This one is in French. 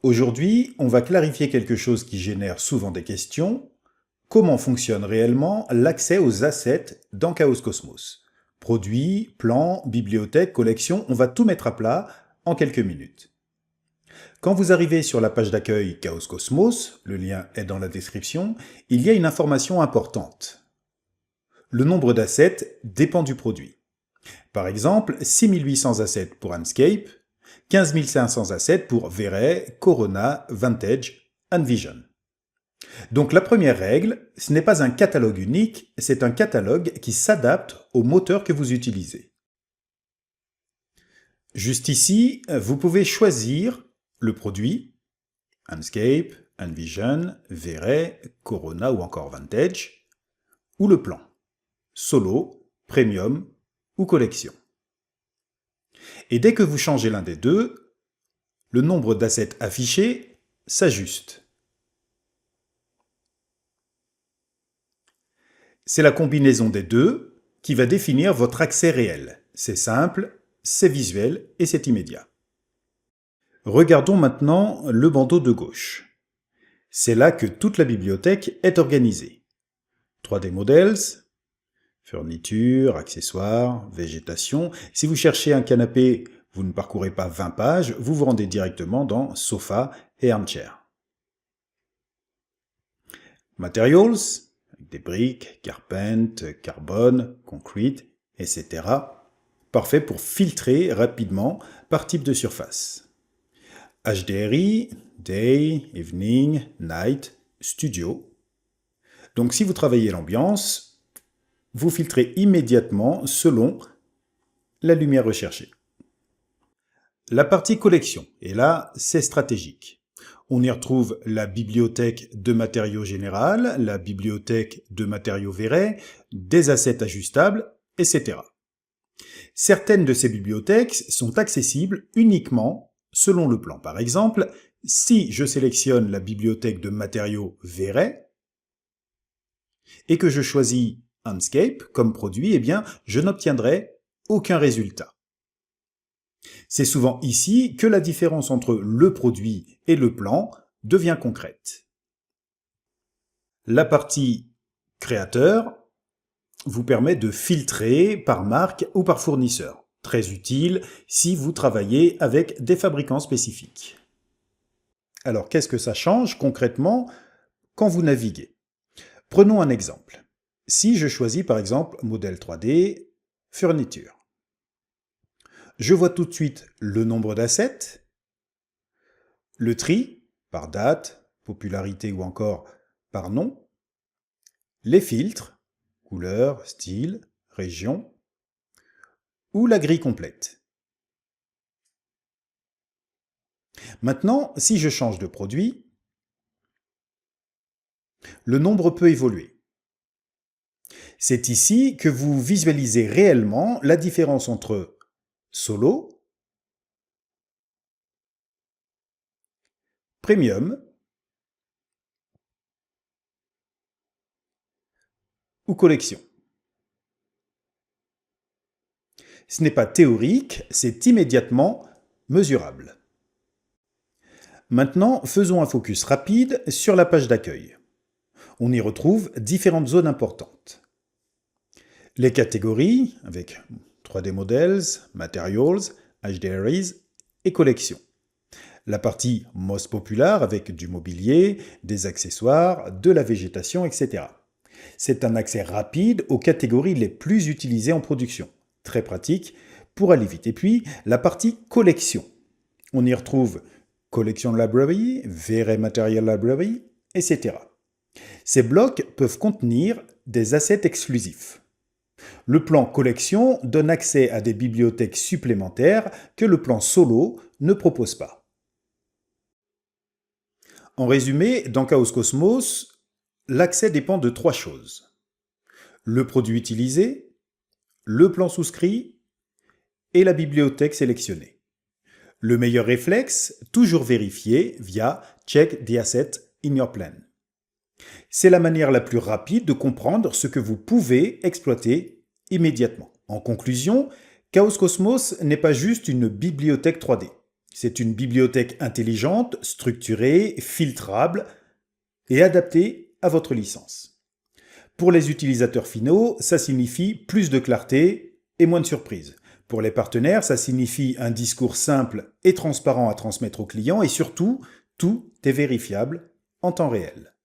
Aujourd'hui, on va clarifier quelque chose qui génère souvent des questions. Comment fonctionne réellement l'accès aux assets dans Chaos Cosmos? Produits, plans, bibliothèques, collections, on va tout mettre à plat en quelques minutes. Quand vous arrivez sur la page d'accueil Chaos Cosmos, le lien est dans la description, il y a une information importante. Le nombre d'assets dépend du produit. Par exemple, 6800 assets pour Enscape, 15 500 assets pour Veray, Corona, Vantage, Envision. Donc la première règle, ce n'est pas un catalogue unique, c'est un catalogue qui s'adapte au moteur que vous utilisez. Juste ici, vous pouvez choisir le produit, Enscape, Envision, Veray, Corona ou encore Vantage, ou le plan, Solo, Premium ou Collection. Et dès que vous changez l'un des deux, le nombre d'assets affichés s'ajuste. C'est la combinaison des deux qui va définir votre accès réel. C'est simple, c'est visuel et c'est immédiat. Regardons maintenant le bandeau de gauche. C'est là que toute la bibliothèque est organisée. 3D Models, fourniture, accessoires, végétation. Si vous cherchez un canapé, vous ne parcourez pas 20 pages, vous vous rendez directement dans Sofa et Armchair. Materials, des briques, carpente, carbone, concrete, etc. Parfait pour filtrer rapidement par type de surface. HDRI, Day, Evening, Night, Studio. Donc si vous travaillez l'ambiance, vous filtrez immédiatement selon la lumière recherchée. La partie collection, et là, c'est stratégique. On y retrouve la bibliothèque de matériaux général, la bibliothèque de matériaux Veray, des assets ajustables, etc. Certaines de ces bibliothèques sont accessibles uniquement selon le plan. Par exemple, si je sélectionne la bibliothèque de matériaux Veray et que je choisis Enscape comme produit, eh bien, je n'obtiendrai aucun résultat. C'est souvent ici que la différence entre le produit et le plan devient concrète. La partie créateur vous permet de filtrer par marque ou par fournisseur. Très utile si vous travaillez avec des fabricants spécifiques. Alors, qu'est-ce que ça change concrètement quand vous naviguez? Prenons un exemple. Si je choisis par exemple modèle 3D, fourniture. Je vois tout de suite le nombre d'assets, le tri par date, popularité ou encore par nom, les filtres, couleur, style, région, ou la grille complète. Maintenant, si je change de produit, le nombre peut évoluer. C'est ici que vous visualisez réellement la différence entre Solo, Premium ou Collection. Ce n'est pas théorique, c'est immédiatement mesurable. Maintenant, faisons un focus rapide sur la page d'accueil. On y retrouve différentes zones importantes. Les catégories, avec 3D Models, Materials, HDRIs et Collections. La partie most populaire avec du mobilier, des accessoires, de la végétation, etc. C'est un accès rapide aux catégories les plus utilisées en production. Très pratique pour aller vite. Et puis, la partie collection. On y retrouve Collection Library, Veray Material Library, etc. Ces blocs peuvent contenir des assets exclusifs. Le plan collection donne accès à des bibliothèques supplémentaires que le plan solo ne propose pas. En résumé, dans Chaos Cosmos, l'accès dépend de 3 choses. Le produit utilisé, le plan souscrit et la bibliothèque sélectionnée. Le meilleur réflexe, toujours vérifier via Check the asset in your plan. C'est la manière la plus rapide de comprendre ce que vous pouvez exploiter immédiatement. En conclusion, Chaos Cosmos n'est pas juste une bibliothèque 3D. C'est une bibliothèque intelligente, structurée, filtrable et adaptée à votre licence. Pour les utilisateurs finaux, ça signifie plus de clarté et moins de surprises. Pour les partenaires, ça signifie un discours simple et transparent à transmettre aux clients et surtout, tout est vérifiable en temps réel.